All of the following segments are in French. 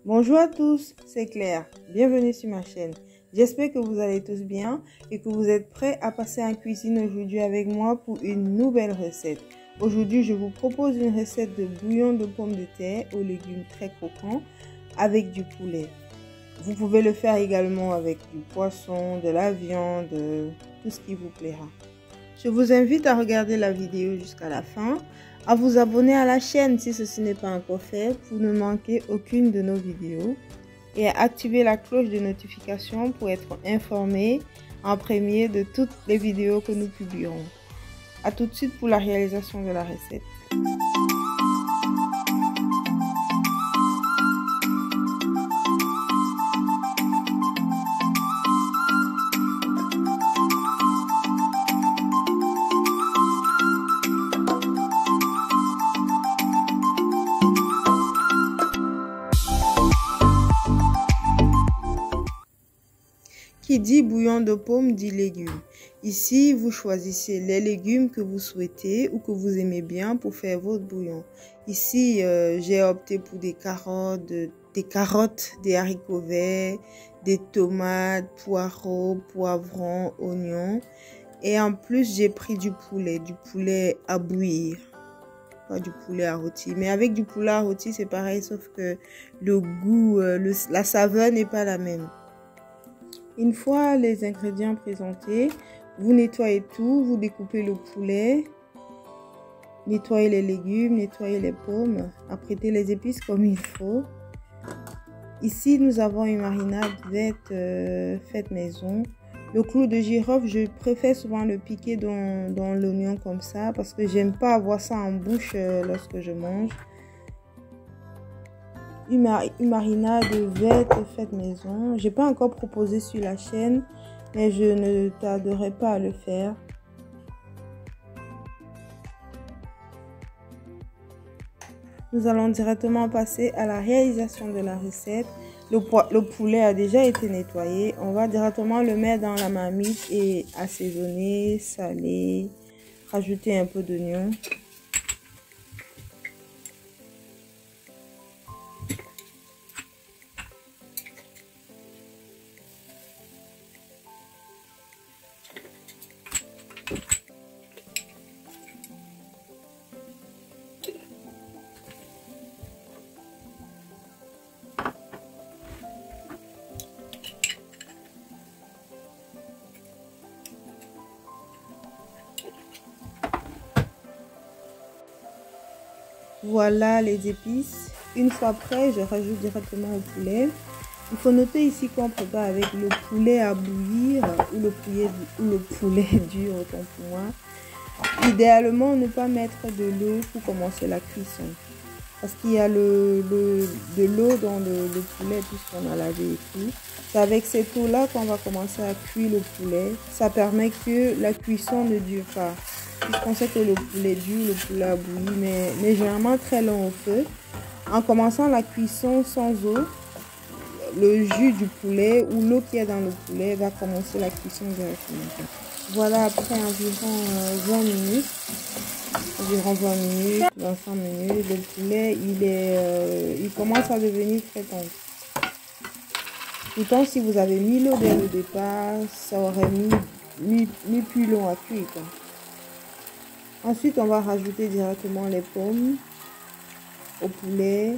Bonjour à tous, c'est Claire. Bienvenue sur ma chaîne. J'espère que vous allez tous bien et que vous êtes prêts à passer en cuisine aujourd'hui avec moi pour une nouvelle recette. Aujourd'hui, je vous propose une recette de bouillon de pommes de terre aux légumes très croquants avec du poulet. Vous pouvez le faire également avec du poisson, de la viande, tout ce qui vous plaira. Je vous invite à regarder la vidéo jusqu'à la fin, à vous abonner à la chaîne si ceci n'est pas encore fait pour ne manquer aucune de nos vidéos et à activer la cloche de notification pour être informé en premier de toutes les vidéos que nous publierons. A tout de suite pour la réalisation de la recette. Qui dit bouillon de pommes dit légumes. Ici, vous choisissez les légumes que vous souhaitez ou que vous aimez bien pour faire votre bouillon. Ici, j'ai opté pour des carottes, des haricots verts, des tomates, poireaux, poivrons, oignons. Et en plus, j'ai pris du poulet à bouillir. Pas du poulet à rôtir. Mais avec du poulet à rôtir, c'est pareil, sauf que le goût, la saveur n'est pas la même. Une fois les ingrédients présentés, vous nettoyez tout, vous découpez le poulet, nettoyez les légumes, nettoyez les pommes, apprêtez les épices comme il faut. Ici, nous avons une marinade faite maison. Le clou de girofle, je préfère souvent le piquer dans l'oignon comme ça parce que j'aime pas avoir ça en bouche lorsque je mange. Une marinade verte faite maison. J'ai pas encore proposé sur la chaîne, mais je ne tarderai pas à le faire. Nous allons directement passer à la réalisation de la recette. Le poulet a déjà été nettoyé. On va directement le mettre dans la marmite et assaisonner, saler, rajouter un peu d'oignon. Voilà les épices. Une fois prêt, je rajoute directement au poulet. Il faut noter ici qu'on prépare avec le poulet à bouillir ou le poulet dur, autant pour moi. Idéalement, ne pas mettre de l'eau pour commencer la cuisson. Parce qu'il y a de l'eau dans le poulet puisqu'on a lavé et tout. C'est avec cette eau-là qu'on va commencer à cuire le poulet. Ça permet que la cuisson ne dure pas. Puisqu'on sait que le poulet dure, le poulet a bouilli, mais généralement très long au feu. En commençant la cuisson sans eau, le jus du poulet ou l'eau qui est dans le poulet va commencer la cuisson directement. Voilà, après environ 20 minutes, 25 minutes, le poulet il commence à devenir très tendre. Pourtant, si vous avez mis l'eau dès le départ, ça aurait mis plus long à cuire, quoi. Ensuite, on va rajouter directement les pommes au poulet,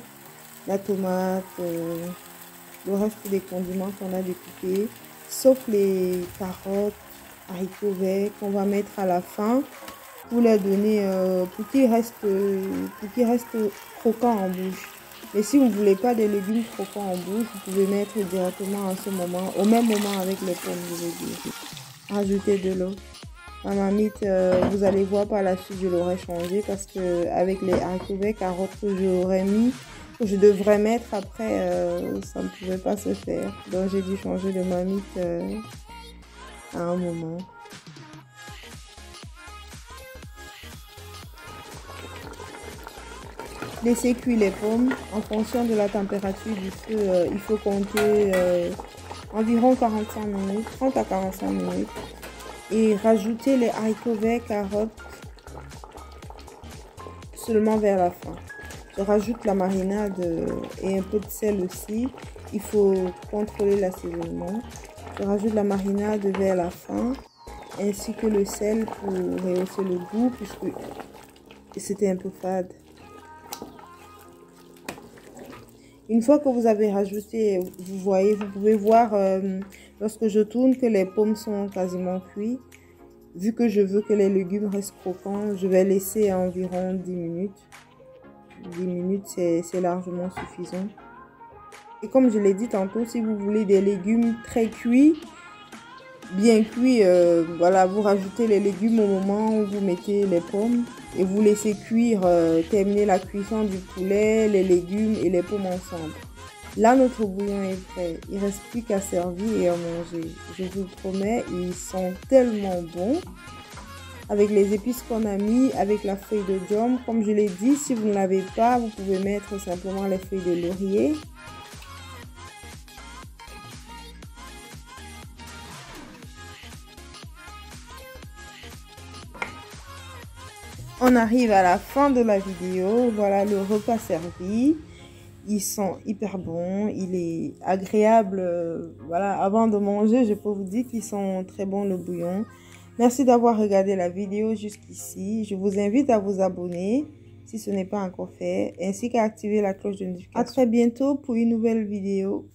la tomate, le reste des condiments qu'on a découpés, sauf les carottes, haricots verts qu'on va mettre à la fin pour les donner, pour qu'ils restent croquants en bouche. Mais si vous ne voulez pas des légumes croquants en bouche, vous pouvez mettre directement en ce moment, au même moment avec les pommes, je veux dire. Rajouter de l'eau. Ma marmite, vous allez voir par la suite, je l'aurais changé parce que avec les haricots verts, carottes que j'aurais mis, que je devrais mettre après, ça ne pouvait pas se faire. Donc j'ai dû changer de marmite à un moment. Laissez cuire les pommes. En fonction de la température du feu, il faut compter environ 45 minutes, 30 à 45 minutes. Et rajouter les haricots verts, carottes seulement vers la fin. Je rajoute la marinade et un peu de sel aussi. Il faut contrôler l'assaisonnement. Je rajoute la marinade vers la fin, ainsi que le sel pour rehausser le goût, puisque c'était un peu fade. Une fois que vous avez rajouté, vous pouvez voir lorsque je tourne que les pommes sont quasiment cuites. Vu que je veux que les légumes restent croquants, je vais laisser environ 10 minutes. 10 minutes, c'est largement suffisant. Et comme je l'ai dit tantôt, si vous voulez des légumes très cuits, bien cuits, voilà, vous rajoutez les légumes au moment où vous mettez les pommes et vous laissez cuire, terminer la cuisson du poulet, les légumes et les pommes ensemble. Là, notre bouillon est prêt. Il ne reste plus qu'à servir et à manger. Je vous le promets, ils sont tellement bons. Avec les épices qu'on a mis, avec la feuille de djom. Comme je l'ai dit, si vous ne l'avez pas, vous pouvez mettre simplement les feuilles de laurier. On arrive à la fin de la vidéo. Voilà le repas servi. Ils sont hyper bons. Il est agréable. Voilà, avant de manger, je peux vous dire qu'ils sont très bons le bouillon. Merci d'avoir regardé la vidéo jusqu'ici. Je vous invite à vous abonner si ce n'est pas encore fait, ainsi qu'à activer la cloche de notification. À très bientôt pour une nouvelle vidéo.